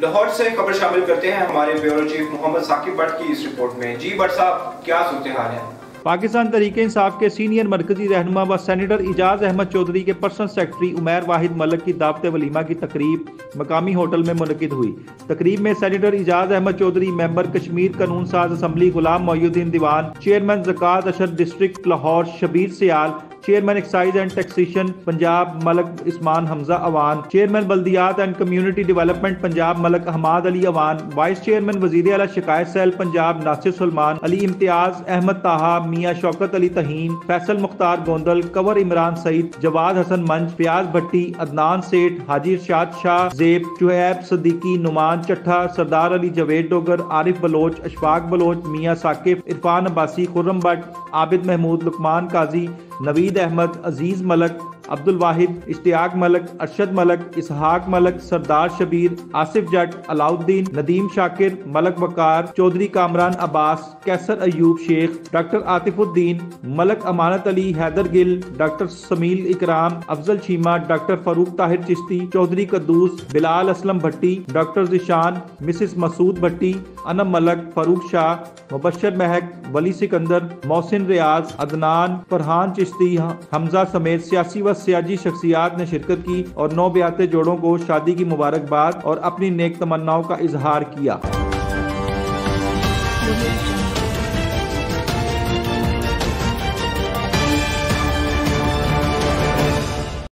लाहौर से खबर शामिल करते हैं हमारे ब्यूरो चीफ मोहम्मद साकिब भट्ट की इस रिपोर्ट में। जी भट्ट साहब, क्या सूरत हाल है? पाकिस्तान तहरीक इंसाफ के सीनियर मरकजी रहनुमा व सेनेटर इजाज अहमद चौधरी के पर्सनल सेक्रेटरी उमैर वाहिद मलक की दावत वलीमा की तकरीब मकामी होटल में मुनक़िद हुई। तकरीब में सेनेटर इजाज अहमद चौधरी, मेंबर कश्मीर कानून साज असम्बली गुलाम मोइनुद्दीन दीवान, चेयरमैन ज़कात अशर district Lahore Shabbir Sial, chairman excise and taxation Punjab Malik Usman Hamza Awan, chairman बल्दियात and community development Punjab Malik Hammad Ali Awan, vice chairman वजीर आला शिकायत सेल पंजाब नासिर सुलेमान, अली इम्तियाज अहमद ताहा, मियां शौकत अली तहीन, फैसल मुख्तार गोंदल, कंवर इमरान सईद, जवाद हसन मंच, फयाज भट्टी, अदनान सेठ, हाजी इरशाद शाह जेब, शुएब सदीकी, नुमान चट्ठा, सरदार अली जवेद डोगर, आरिफ बलोच, अशफाक बलोच, मियां साकिब, इरफान अब्बासी, खुर्रम भट्ट, आबिद महमूद, लुकमान काजी, नवीद अहमद, अजीज मलक, अब्दुल वाहिद, इश्तियाक मलक, अरशद मलक, इसहाक मलक, सरदार शबीर, आसिफ जट, अलाउद्दीन, नदीम शाकिर, मलक वकार, चौधरी कामरान अब्बास, कैसर अयूब शेख, डॉक्टर आतिफुद्दीन, मलक अमानत अली, हैदर गिल, डॉक्टर समील इकराम, अफजल शीमा, डॉक्टर फरूक ताहिर चिश्ती, चौधरी कद्दूस, बिलाल असलम भट्टी, डॉक्टर जिशान, मिसिस मसूद भट्टी, अनम मलक, फरूक शाह, मुबशर महक, वली सिकंदर, मोहसिन रियाज, अदनान, फरहान चिश्ती, हमजा समेत सियासी व सियासी शख्सियात ने शिरकत की और नौ ब्याते जोड़ों को शादी की मुबारकबाद और अपनी नेक तमन्नाओं का इजहार किया।